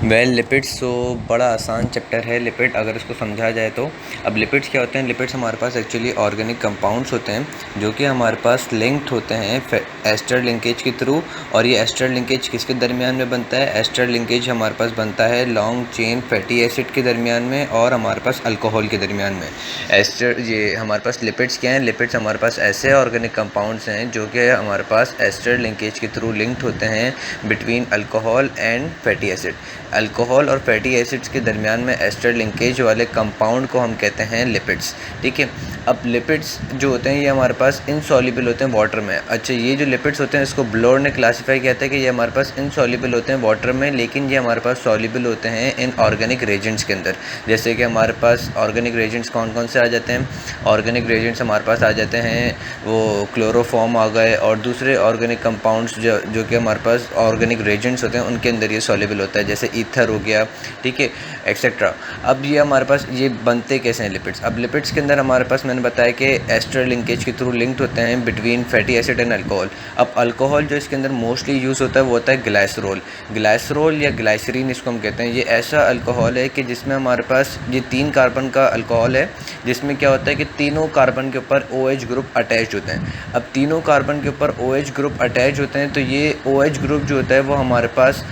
Lipids तो बड़ा आसान चैप्टर है लिपिड, अगर इसको समझा जाए तो। अब लिपिड्स क्या होते हैं? लिपिड्स हमारे पास एक्चुअली ऑर्गेनिक कंपाउंड्स होते हैं जो कि हमारे पास लिंक्ड होते हैं एस्टर लिंकेज के थ्रू। और ये एस्टर लिंकेज किसके दरमियान में बनता है? एस्टर लिंकेज हमारे पास बनता है लॉन्ग चेन फैटी एसिड के दरमियान में और हमारे पास अल्कोहल के दरमियान में। एस्टर ये हमारे पास लिपिड्स क्या हैं? लिपिड्स हमारे पास ऐसे ऑर्गेनिक कंपाउंड्स हैं जो कि हमारे पास एस्टर लिंकेज के थ्रू लिंक्ड होते हैं between alcohol and fatty acid. Alcohol और फैटी एसिड्स के दरमियान में एस्टर लिंकेज वाले कंपाउंड को हम कहते हैं लिपिड्स। ठीक है, अब लिपिड्स जो होते हैं ये हमारे पास इनसॉल्युबल होते हैं वाटर में। अच्छा, ये जो लिपिड्स होते हैं इसको ब्लोर ने क्लासीफाई किया था कि ये हमारे पास इनसॉल्युबल होते हैं वाटर में, लेकिन ये हमारे पास सॉल्युबल होते हैं इन ऑर्गेनिक रेजेंट्स के अंदर। जैसे कि हमारे पास ऑर्गेनिक रेजेंट्स कौन कौन से आ जाते हैं? ऑर्गेनिक रेजेंट्स हमारे पास आ जाते हैं वो क्लोरोफॉर्म आ गए और दूसरे ऑर्गेनिक कंपाउंड्स जो कि हमारे पास ऑर्गेनिक रेजेंट्स होते हैं उनके अंदर ये सॉल्युबल होता है, जैसे ईथर हो गया, ठीक है, एक्सेट्रा। अब ये हमारे पास ये बनते कैसे हैं लिपिड्स? अब लिपिड्स के अंदर हमारे पास मैंने बताया कि एस्टर लिंकेज के थ्रू लिंक्ड होते हैं between fatty acid and alcohol. अब अल्कोहल जो इसके अंदर मोस्टली यूज़ होता है वो होता है ग्लाइसरोल। ग्लाइसरोल या ग्लाइसरीन इसको हम कहते हैं। ये ऐसा अल्कोहल है कि जिसमें हमारे पास ये 3 कार्बन का अल्कोहल है, जिसमें क्या होता है कि तीनों कार्बन के ऊपर OH ग्रुप अटैच होते हैं। अब तीनों कार्बन के ऊपर OH ग्रुप अटैच होते हैं तो ये OH ग्रुप जो होता है वो हमारे पास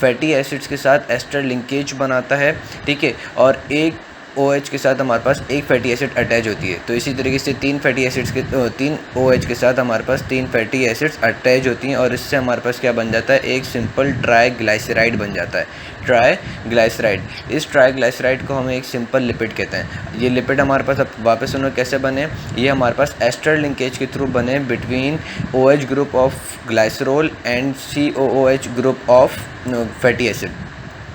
फैटी एसिड्स के साथ एस्टर लिंकेज बनाता है, ठीक है, और एक OH के साथ हमारे पास एक फैटी एसिड अटैच होती है। तो इसी तरीके से 3 OH के साथ हमारे पास 3 फैटी एसिड्स अटैच होती हैं और इससे हमारे पास क्या बन जाता है? एक सिंपल ट्राइग्लाइसराइड बन जाता है, ट्राइग्लाइसराइड। इस ट्राइग्लाइसराइड को हम एक सिंपल लिपिड कहते हैं। ये लिपिड हमारे पास, अब वापस सुनो कैसे बने, ये हमारे पास एस्टर लिंकेज के थ्रू बने between OH group of glycerol and COOH group of fatty acid.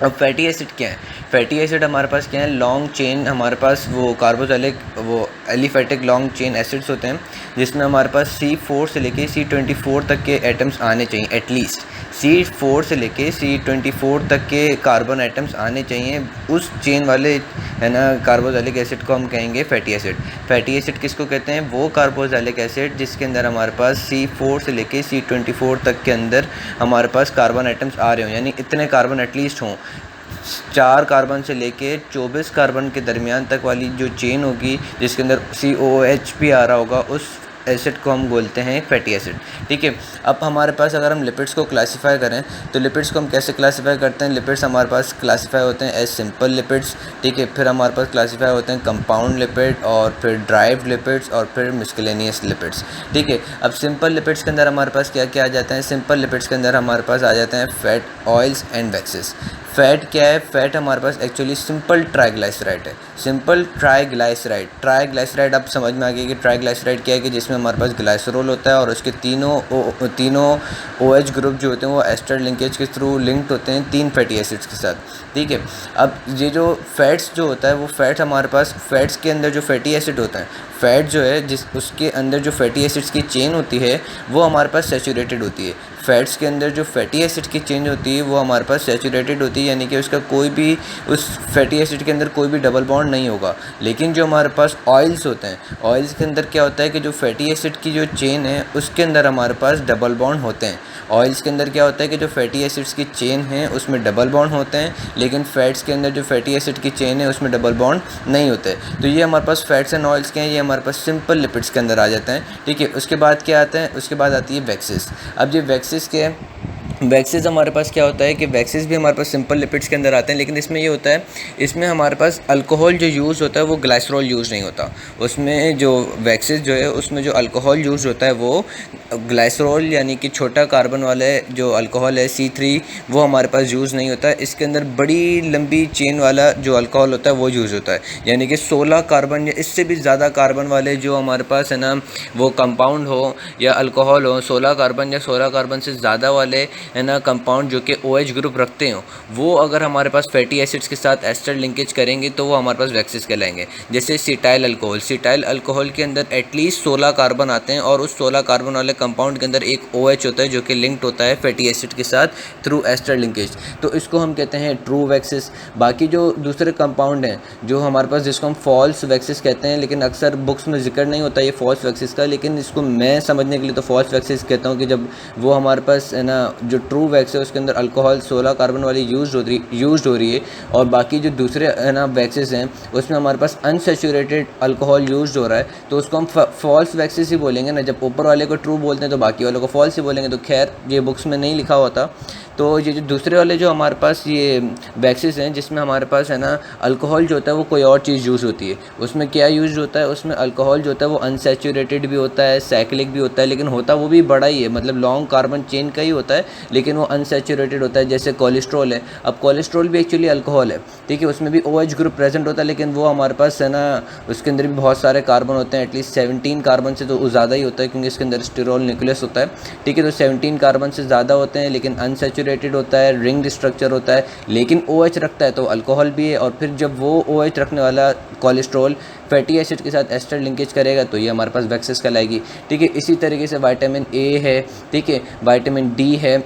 अब फैटी एसिड क्या है? फैटी एसिड हमारे पास क्या है? लॉन्ग चेन, हमारे पास वो कार्बोक्सिलिक वो एलिफेटिक लॉन्ग चेन एसिड्स होते हैं जिसमें हमारे पास C4 से लेके C24 तक के एटम्स आने चाहिए। एटलीस्ट C4 से लेके C24 तक के कार्बन एटम्स आने चाहिए उस चेन वाले, है ना, कार्बोक्सिलिक एसिड को हम कहेंगे फैटी एसिड। फैटी एसिड किसको कहते हैं? वो कार्बोक्सिलिक एसिड जिसके अंदर हमारे पास C4 से लेके C24 तक के अंदर हमारे पास कार्बन एटम्स आ रहे हों, यानी इतने कार्बन एटलीस्ट हों। 4 कार्बन से लेके 24 कार्बन के दरमियान तक वाली जो चेन होगी जिसके अंदर COOH भी आ रहा होगा, उस एसिड को हम बोलते हैं फैटी एसिड। ठीक है, अब हमारे पास अगर हम लिपिड्स को क्लासीफाई करें तो लिपिड्स को हम कैसे क्लासीफाई करते हैं? लिपिड्स हमारे पास क्लासीफाई होते हैं एज सिंपल लिपिड्स, ठीक है, फिर हमारे पास क्लासीफाई होते हैं कंपाउंड लिपिड और फिर ड्राइव्ड लिपिड्स और फिर मिस्केलेनियस लिपिड्स। ठीक है, अब सिंपल लिपिड्स के अंदर हमारे पास क्या क्या आ जाते हैं? सिंपल लिपिड्स के अंदर हमारे पास आ जाते हैं fat, oils and waxes. Fat क्या है? फैट हमारे पास एक्चुअली सिंपल ट्राइग्लाइसराइड है, सिंपल ट्राइग्लाइसराइड। ट्राइग्लाइसराइड अब समझ में आ गया कि ट्राइग्लाइसराइड क्या है, कि जिसमें हमारे पास ग्लाइसरोल होता है और उसके तीनों OH ग्रुप जो होते हैं वो एस्टर लिंकेज के थ्रू लिंक्ड होते हैं 3 फैटी एसिड्स के साथ। ठीक है, अब ये जो फैट्स जो होता है वो फैट हमारे पास, फैट्स के अंदर जो फैटी एसिड होता है, फैट जो है जिस उसके अंदर जो फैटी एसिड्स की चेन होती है वो हमारे पास सैचुरेटेड होती है। फैट्स के अंदर जो फैटी एसिड की चेन होती है वो हमारे पास सैचुरेटेड होती है, यानी कि उसका कोई भी, उस फैटी एसिड के अंदर कोई भी डबल बॉन्ड नहीं होगा। लेकिन जो हमारे पास ऑयल्स होते हैं, ऑयल्स के अंदर क्या होता है कि जो फैटी एसिड की जो चेन है उसके अंदर हमारे पास डबल बॉन्ड होते हैं। ऑयल्स के अंदर क्या होता है कि जो फैटी एसिड्स की चेन है उसमें डबल बॉन्ड होते हैं, लेकिन फैट्स के अंदर जो फैटी एसिड की चेन है उसमें डबल बॉन्ड नहीं होते। तो ये हमारे पास फैट्स एंड ऑयल्स के हैं, ये हमारे पास सिंपल लिपिड्स के अंदर आ जाते हैं। ठीक है, उसके बाद क्या आता है? उसके बाद आती है वैक्सेस। अब ये वैक्सेस क्या है? वैक्सेस हमारे पास क्या होता है कि वैक्सेस भी हमारे पास सिंपल लिपिड्स के अंदर आते हैं, लेकिन इसमें ये होता है, इसमें हमारे पास अल्कोहल जो यूज़ होता है वो ग्लाइसरोल यूज़ नहीं होता। उसमें जो वैक्सेस जो है उसमें जो अल्कोहल यूज़ होता है वो ग्लाइसरोल, यानी कि छोटा कार्बन वाले जो अल्कोहल है C3, वो हमारे पास यूज़ नहीं होता है। इसके अंदर बड़ी लंबी चेन वाला जो अल्कोहल होता है वो यूज़ होता है, यानी कि 16 कार्बन या इससे भी ज़्यादा कार्बन वाले जो हमारे पास है ना वो कंपाउंड हो या अल्कोहल हो, 16 कार्बन या 16 कार्बन से ज़्यादा वाले, है ना, कंपाउंड जो कि OH ग्रुप रखते हो, वो अगर हमारे पास फैटी एसिड्स के साथ एस्टर लिंकेज करेंगे तो वो हमारे पास वैक्सेस कहलाएंगे। जैसे सिटाइल अल्कोहल, सिटाइल अल्कोहल के अंदर एटलीस्ट 16 कार्बन आते हैं और उस 16 कार्बन वाले कंपाउंड के अंदर एक OH होता है जो कि लिंक्ड होता है फैटी एसिड के साथ थ्रू एस्टर लिंकेज, तो इसको हम कहते हैं ट्रू वैक्सेस। बाकी जो दूसरे कंपाउंड हैं जो हमारे पास, जिसको हम फॉल्स वैक्सेस कहते हैं, लेकिन अक्सर बुक्स में जिक्र नहीं होता ये फॉल्स वैक्सेस का, लेकिन इसको मैं समझने के लिए तो फॉल्स वैक्सेस कहता हूँ कि जब वो हमारे पास, है ना, जो ट्रू वैक्स है उसके अंदर अल्कोहल 16 कार्बन वाली यूज़ हो रही है, और बाकी जो दूसरे है ना वैक्सेस हैं उसमें हमारे पास अनसेचुरेटेड अल्कोहल यूज़ हो रहा है, तो उसको हम फॉल्स वैक्सेस ही बोलेंगे ना। जब ऊपर वाले को ट्रू बोलते हैं तो बाकी वालों को फॉल्स ही बोलेंगे। तो खैर ये बुक्स में नहीं लिखा होता। तो ये जो दूसरे वाले जो हमारे पास ये वैक्सेस हैं जिसमें हमारे पास है ना अल्कोहल जो होता है वो कोई और चीज़ यूज़ होती है, उसमें क्या यूज़ होता है, उसमें अल्कोहल जो होता है वो अनसेचुरेटेड भी होता है, साइक्लिक भी होता है, लेकिन होता वो भी बड़ा ही है, मतलब लॉन्ग कार्बन चेन का ही होता है, लेकिन वो अनसेचुरेटेड होता है। जैसे कोलेस्ट्रॉल है, अब कोलेस्ट्रॉल भी एक्चुअली अल्कोहल है, ठीक है, उसमें भी OH ग्रुप प्रेजेंट होता है, लेकिन वो हमारे पास है ना उसके अंदर भी बहुत सारे कार्बन होते हैं, एटलीस्ट 17 कार्बन से तो ज़्यादा ही होता है, क्योंकि इसके अंदर स्टिरोल न्यूक्लियस होता है, ठीक है। तो 17 कार्बन से ज़्यादा होते हैं, लेकिन अनसेचुरेटेड होता है, रिंग स्ट्रक्चर होता है, लेकिन OH रखता है, तो अल्कोहल भी है। और फिर जब वो OH रखने वाला कोलेस्ट्रॉल फैटी एसिड के साथ एस्टर लिंकेज करेगा तो ये हमारे पास वैक्सेस कहलाएगी, ठीक है। इसी तरीके से विटामिन A है, ठीक है, विटामिन D है,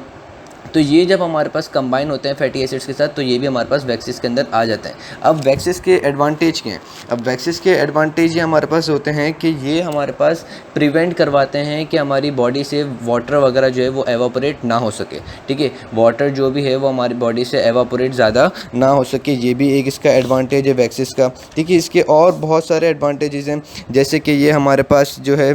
तो ये जब हमारे पास कंबाइन होते हैं फैटी एसिड्स के साथ तो ये भी हमारे पास वैक्सेस के अंदर आ जाते हैं। अब वैक्सेस के एडवांटेज क्या हैं? अब वैक्सेस के एडवांटेज ये हमारे पास होते हैं कि ये हमारे पास प्रिवेंट करवाते हैं कि हमारी बॉडी से वाटर वगैरह जो है वो एवापोरेट ना हो सके, ठीक है, वाटर जो भी है वो हमारी बॉडी से एवापोरेट ज़्यादा ना हो सके, ये भी एक इसका एडवांटेज है वैक्सेस का, ठीक है। इसके और बहुत सारे एडवांटेजेस हैं, जैसे कि ये हमारे पास जो है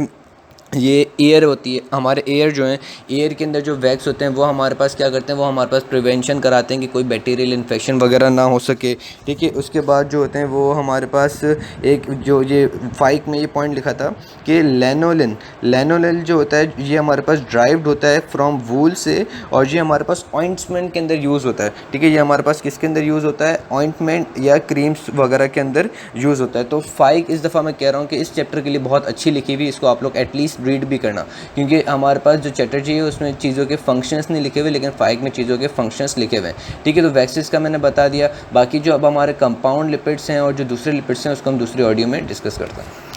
ये एयर होती है, हमारे एयर जो है, एयर के अंदर जो वैक्स होते हैं वो हमारे पास क्या करते हैं, वो हमारे पास प्रिवेंशन कराते हैं कि कोई बैक्टीरियल इन्फेक्शन वगैरह ना हो सके, ठीक है। उसके बाद जो होते हैं वो हमारे पास एक जो ये 5 में ये पॉइंट लिखा था कि लैनोलिन जो होता है ये हमारे पास ड्राइव्ड होता है फ्रॉम वूल से, और ये हमारे पास ऑइंटमेंट के अंदर यूज़ होता है, ठीक है। ये हमारे पास किसके अंदर यूज़ होता है, ऑइंटमेंट या क्रीम्स वगैरह के अंदर यूज़ होता है। तो 5 इस दफ़ा मैं कह रहा हूँ कि इस चैप्टर के लिए बहुत अच्छी लिखी हुई, इसको आप लोग एटलीस्ट रीड भी करना, क्योंकि हमारे पास जो चैटर्जी है उसमें चीज़ों के फंक्शंस नहीं लिखे हुए, लेकिन 5 में चीज़ों के फंक्शंस लिखे हुए हैं, ठीक है। तो वैक्सेस का मैंने बता दिया, बाकी जो अब हमारे कंपाउंड लिपिड्स हैं और जो दूसरे लिपिड्स हैं उसको हम दूसरी ऑडियो में डिस्कस करते हैं।